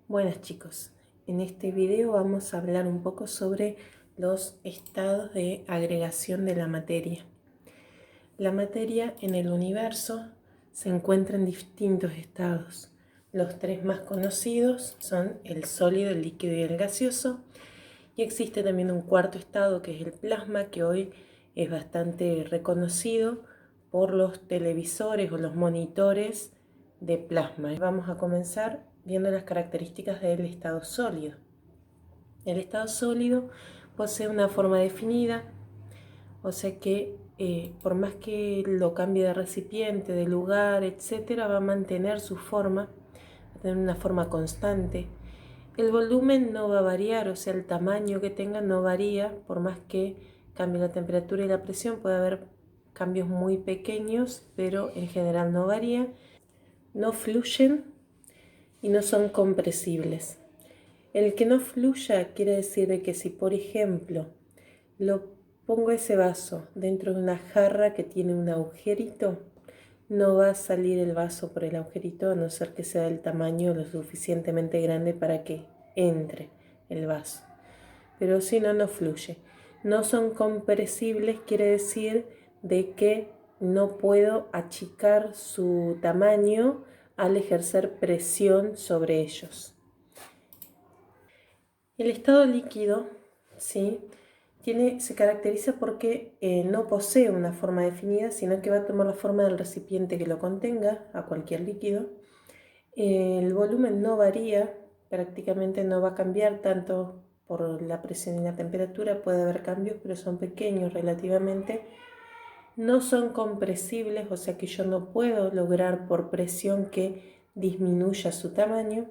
Buenas chicos, en este video vamos a hablar un poco sobre los estados de agregación de la materia. La materia en el universo se encuentra en distintos estados. Los tres más conocidos son el sólido, el líquido y el gaseoso. Y existe también un cuarto estado que es el plasma, que hoy es bastante reconocido por los televisores o los monitores de plasma. Vamos a comenzar viendo las características del estado sólido. El estado sólido posee una forma definida, o sea que por más que lo cambie de recipiente, de lugar, etc., va a mantener su forma, va a tener una forma constante. El volumen no va a variar, o sea, el tamaño que tenga no varía, por más que cambie la temperatura y la presión, puede haber cambios muy pequeños, pero en general no varía. No fluyen y no son compresibles. El que no fluya quiere decir de que si, por ejemplo, lo pongo ese vaso dentro de una jarra que tiene un agujerito, no va a salir el vaso por el agujerito a no ser que sea del tamaño lo suficientemente grande para que entre el vaso. Pero si no, no fluye. No son compresibles, quiere decir de que no puedo achicar su tamaño al ejercer presión sobre ellos. El estado líquido, ¿sí?, se caracteriza porque no posee una forma definida, sino que va a tomar la forma del recipiente que lo contenga, a cualquier líquido. El volumen no varía, prácticamente no va a cambiar tanto por la presión y la temperatura. Puede haber cambios, pero son pequeños relativamente. No son compresibles, o sea que yo no puedo lograr por presión que disminuya su tamaño,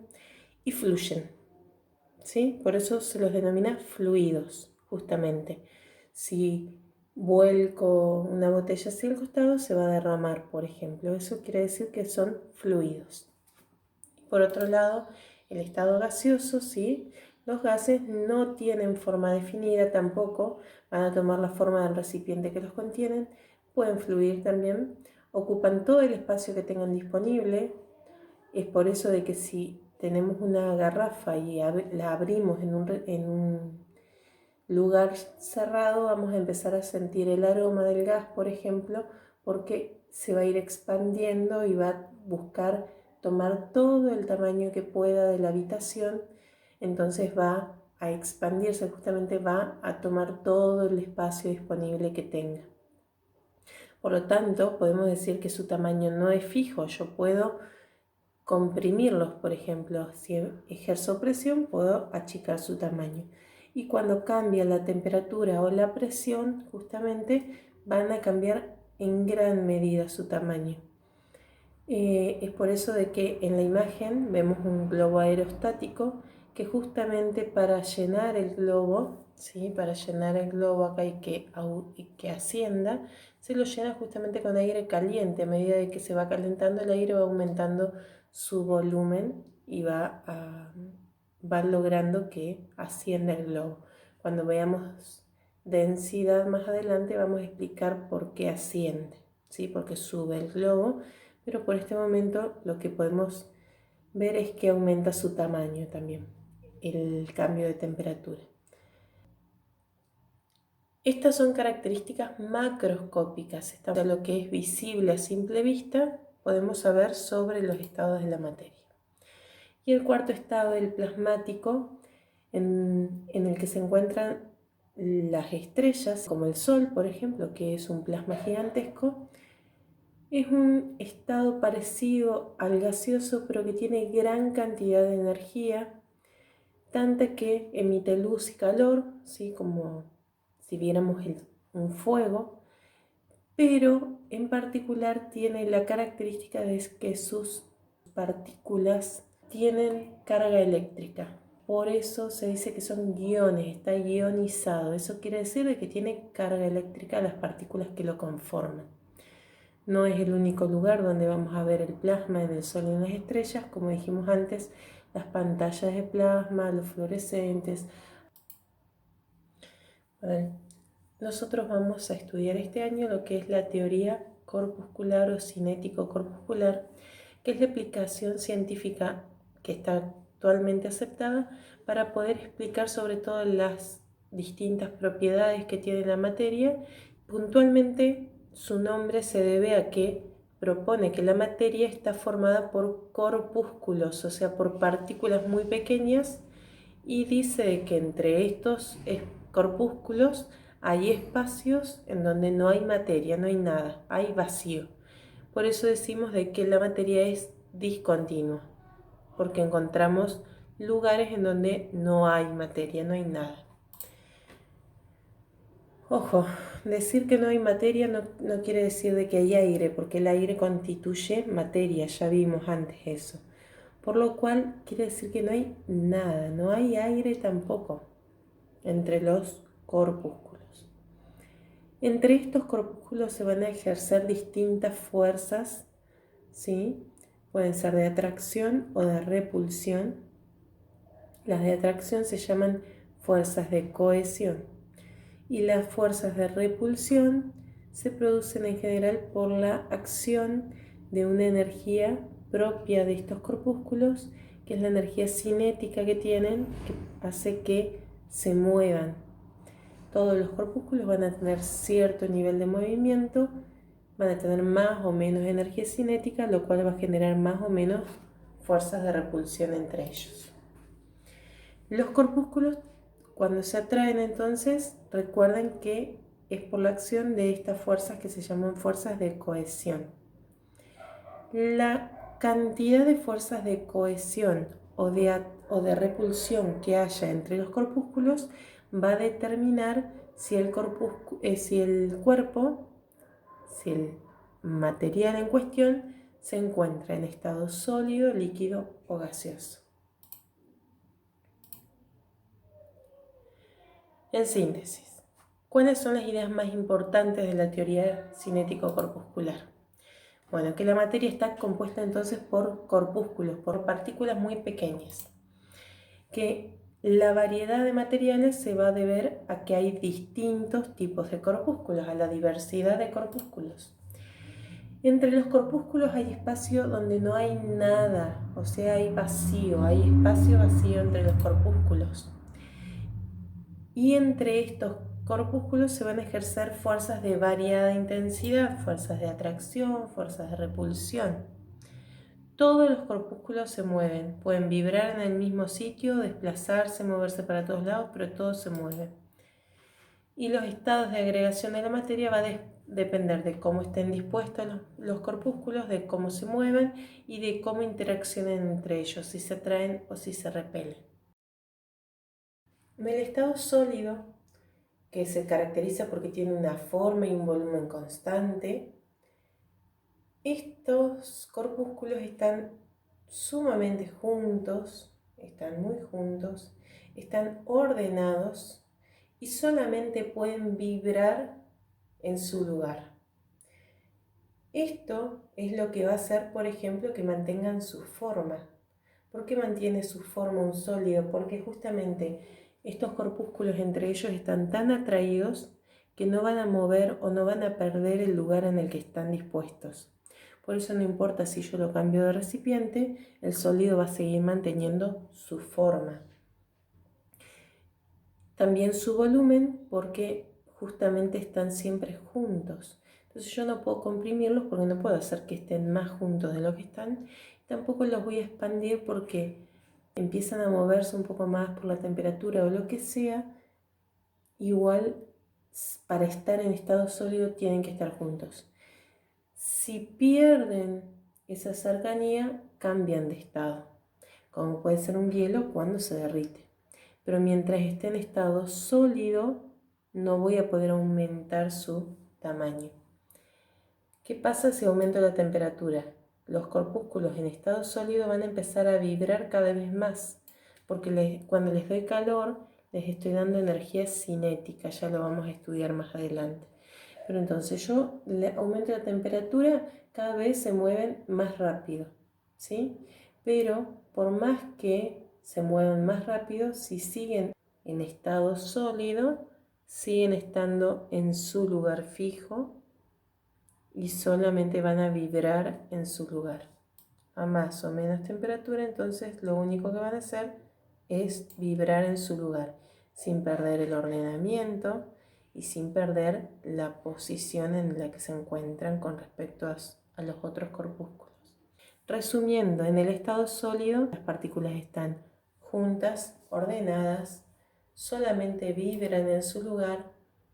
y fluyen, ¿sí? Por eso se los denomina fluidos, justamente. Si vuelco una botella hacia el costado, se va a derramar, por ejemplo. Eso quiere decir que son fluidos. Por otro lado, el estado gaseoso, ¿sí? Los gases no tienen forma definida tampoco, van a tomar la forma del recipiente que los contienen, pueden fluir también, ocupan todo el espacio que tengan disponible. Es por eso de que si tenemos una garrafa y la abrimos en un lugar cerrado, vamos a empezar a sentir el aroma del gas, por ejemplo, porque se va a ir expandiendo y va a buscar tomar todo el tamaño que pueda de la habitación. Entonces va a expandirse, justamente va a tomar todo el espacio disponible que tenga. Por lo tanto, podemos decir que su tamaño no es fijo. Yo puedo comprimirlos, por ejemplo. Si ejerzo presión, puedo achicar su tamaño. Y cuando cambia la temperatura o la presión, justamente van a cambiar en gran medida su tamaño. Es por eso de que en la imagen vemos un globo aerostático que justamente para llenar el globo, ¿sí?, para llenar el globo acá y que ascienda, se lo llena justamente con aire caliente. A medida de que se va calentando el aire, va aumentando su volumen y va logrando que ascienda el globo. Cuando veamos densidad más adelante, vamos a explicar por qué asciende, ¿sí?, porque sube el globo. Pero por este momento lo que podemos ver es que aumenta su tamaño también, el cambio de temperatura. Estas son características macroscópicas. Esto es lo que es visible a simple vista, podemos saber sobre los estados de la materia. Y el cuarto estado, el plasmático, en el que se encuentran las estrellas, como el Sol, por ejemplo, que es un plasma gigantesco. Es un estado parecido al gaseoso, pero que tiene gran cantidad de energía, tanta que emite luz y calor, ¿sí?, como si viéramos un fuego, pero en particular tiene la característica de que sus partículas tienen carga eléctrica. Por eso se dice que son guiones, está ionizado. Eso quiere decir de que tiene carga eléctrica las partículas que lo conforman. No es el único lugar donde vamos a ver el plasma en el Sol y en las estrellas. Como dijimos antes, las pantallas de plasma, los fluorescentes. Bueno, nosotros vamos a estudiar este año lo que es la teoría corpuscular o cinético corpuscular, que es la explicación científica que está actualmente aceptada para poder explicar sobre todo las distintas propiedades que tiene la materia. Puntualmente, su nombre se debe a que propone que la materia está formada por corpúsculos, o sea, por partículas muy pequeñas, y dice que entre estos corpúsculos hay espacios en donde no hay materia, no hay nada, hay vacío. Por eso decimos de que la materia es discontinua, porque encontramos lugares en donde no hay materia, no hay nada. Ojo, decir que no hay materia no quiere decir de que hay aire, porque el aire constituye materia, ya vimos antes eso. Por lo cual quiere decir que no hay nada, no hay aire tampoco entre los corpúsculos. Entre estos corpúsculos se van a ejercer distintas fuerzas, ¿sí? Pueden ser de atracción o de repulsión. Las de atracción se llaman fuerzas de cohesión y las fuerzas de repulsión se producen en general por la acción de una energía propia de estos corpúsculos, que es la energía cinética que tienen, que hace que se muevan. Todos los corpúsculos van a tener cierto nivel de movimiento, van a tener más o menos energía cinética, lo cual va a generar más o menos fuerzas de repulsión entre ellos. Los corpúsculos, cuando se atraen, entonces, recuerden que es por la acción de estas fuerzas que se llaman fuerzas de cohesión. La cantidad de fuerzas de cohesión o de repulsión que haya entre los corpúsculos va a determinar si el material en cuestión se encuentra en estado sólido, líquido o gaseoso. En síntesis, ¿cuáles son las ideas más importantes de la teoría cinético-corpuscular? Bueno, que la materia está compuesta entonces por corpúsculos, por partículas muy pequeñas. Que la variedad de materiales se va a deber a que hay distintos tipos de corpúsculos, a la diversidad de corpúsculos. Entre los corpúsculos hay espacio donde no hay nada, o sea, hay vacío, hay espacio vacío entre los corpúsculos. Y entre estos corpúsculos se van a ejercer fuerzas de variada intensidad, fuerzas de atracción, fuerzas de repulsión. Todos los corpúsculos se mueven, pueden vibrar en el mismo sitio, desplazarse, moverse para todos lados, pero todos se mueven. Y los estados de agregación de la materia va a depender de cómo estén dispuestos los corpúsculos, de cómo se mueven y de cómo interaccionen entre ellos, si se atraen o si se repelen. En el estado sólido, que se caracteriza porque tiene una forma y un volumen constante, estos corpúsculos están sumamente juntos, están muy juntos, están ordenados y solamente pueden vibrar en su lugar. Esto es lo que va a hacer, por ejemplo, que mantengan su forma. ¿Por qué mantiene su forma un sólido? Porque justamente estos corpúsculos entre ellos están tan atraídos que no van a mover o no van a perder el lugar en el que están dispuestos. Por eso no importa si yo lo cambio de recipiente, el sólido va a seguir manteniendo su forma. También su volumen, porque justamente están siempre juntos. Entonces yo no puedo comprimirlos porque no puedo hacer que estén más juntos de lo que están. Tampoco los voy a expandir porque empiezan a moverse un poco más por la temperatura o lo que sea. Igual, para estar en estado sólido tienen que estar juntos. Si pierden esa cercanía, cambian de estado, como puede ser un hielo cuando se derrite. Pero mientras esté en estado sólido, no voy a poder aumentar su tamaño. ¿Qué pasa si aumento la temperatura? Los corpúsculos en estado sólido van a empezar a vibrar cada vez más, porque cuando les doy calor, les estoy dando energía cinética, ya lo vamos a estudiar más adelante. Pero entonces yo le aumento la temperatura, cada vez se mueven más rápido, ¿sí? Pero por más que se muevan más rápido, si siguen en estado sólido, siguen estando en su lugar fijo y solamente van a vibrar en su lugar. a más o menos temperatura, entonces lo único que van a hacer es vibrar en su lugar, sin perder el ordenamiento y sin perder la posición en la que se encuentran con respecto a los otros corpúsculos. Resumiendo, en el estado sólido las partículas están juntas, ordenadas, solamente vibran en su lugar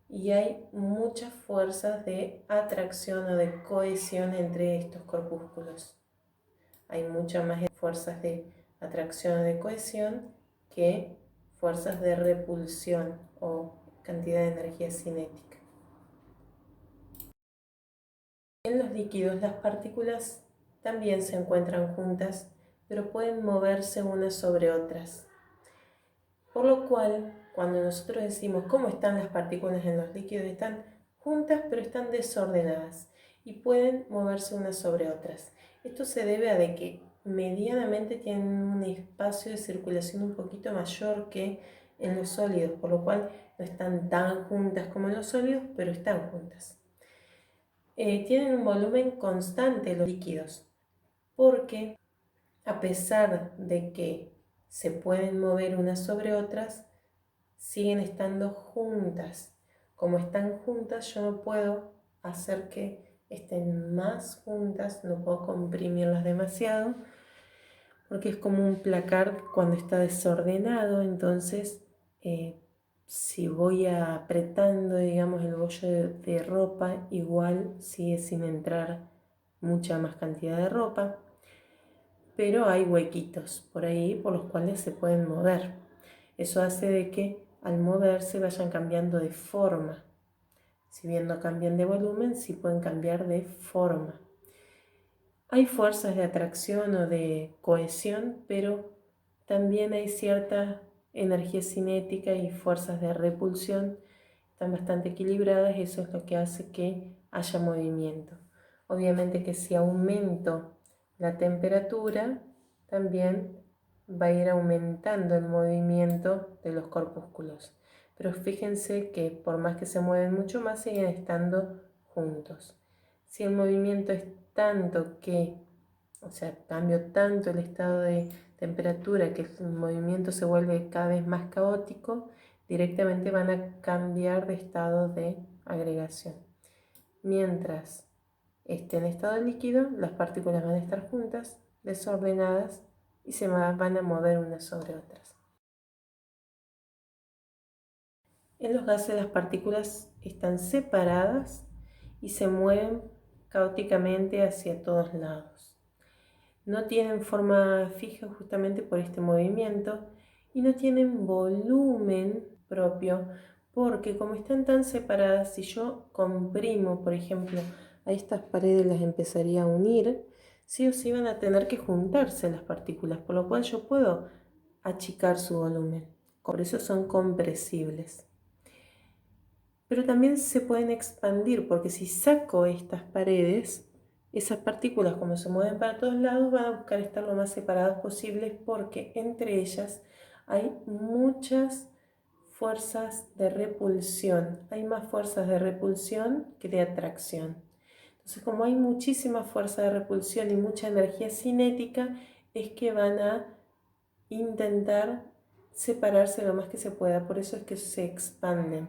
y hay muchas fuerzas de atracción o de cohesión entre estos corpúsculos. Hay muchas más fuerzas de atracción o de cohesión que fuerzas de repulsión o cantidad de energía cinética. En los líquidos las partículas también se encuentran juntas, pero pueden moverse unas sobre otras. Por lo cual, cuando nosotros decimos cómo están las partículas en los líquidos, están juntas pero están desordenadas y pueden moverse unas sobre otras. Esto se debe a de que medianamente tienen un espacio de circulación un poquito mayor que en los sólidos, por lo cual no están tan juntas como en los sólidos, pero están juntas. Tienen un volumen constante los líquidos, porque a pesar de que se pueden mover unas sobre otras, siguen estando juntas. Como están juntas, yo no puedo hacer que estén más juntas, no puedo comprimirlas demasiado, porque es como un placar cuando está desordenado. Entonces si voy apretando, digamos, el bollo de ropa, igual sigue sin entrar mucha más cantidad de ropa, pero hay huequitos por ahí por los cuales se pueden mover. Eso hace de que al moverse vayan cambiando de forma. Si bien no cambian de volumen, sí pueden cambiar de forma. Hay fuerzas de atracción o de cohesión, pero también hay cierta energía cinética y fuerzas de repulsión. Están bastante equilibradas y eso es lo que hace que haya movimiento. Obviamente que si aumento la temperatura, también va a ir aumentando el movimiento de los corpúsculos. Pero fíjense que por más que se mueven mucho más, siguen estando juntos. Si el movimiento es tanto que, o sea, cambio tanto el estado de temperatura que el movimiento se vuelve cada vez más caótico, directamente van a cambiar de estado de agregación. Mientras esté en estado líquido, las partículas van a estar juntas, desordenadas y se van a mover unas sobre otras. En los gases las partículas están separadas y se mueven caóticamente hacia todos lados. No tienen forma fija justamente por este movimiento y no tienen volumen propio, porque como están tan separadas, si yo comprimo, por ejemplo, a estas paredes, las empezaría a unir, sí o sí van a tener que juntarse las partículas, por lo cual yo puedo achicar su volumen. Por eso son compresibles. Pero también se pueden expandir, porque si saco estas paredes, esas partículas, como se mueven para todos lados, van a buscar estar lo más separadas posibles, porque entre ellas hay muchas fuerzas de repulsión. Hay más fuerzas de repulsión que de atracción. Entonces, como hay muchísima fuerza de repulsión y mucha energía cinética, es que van a intentar separarse lo más que se pueda. Por eso es que se expanden.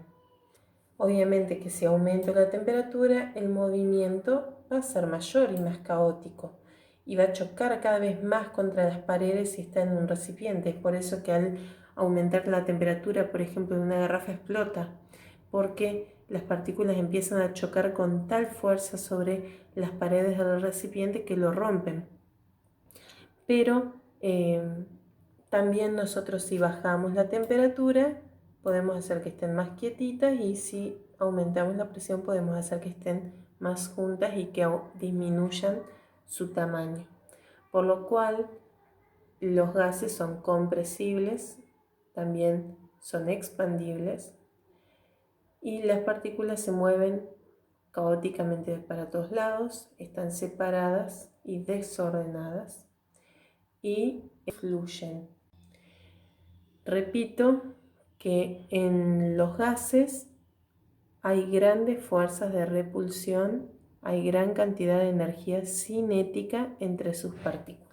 Obviamente que si aumento la temperatura, el movimiento va a ser mayor y más caótico y va a chocar cada vez más contra las paredes si está en un recipiente. Es por eso que al aumentar la temperatura, por ejemplo, de una garrafa explota, porque las partículas empiezan a chocar con tal fuerza sobre las paredes del recipiente que lo rompen. Pero también nosotros, si bajamos la temperatura, podemos hacer que estén más quietitas, y si aumentamos la presión podemos hacer que estén más juntas y que disminuyan su tamaño. Por lo cual los gases son compresibles, también son expandibles, y las partículas se mueven caóticamente para todos lados, están separadas y desordenadas y fluyen. Repito que en los gases hay grandes fuerzas de repulsión, hay gran cantidad de energía cinética entre sus partículas.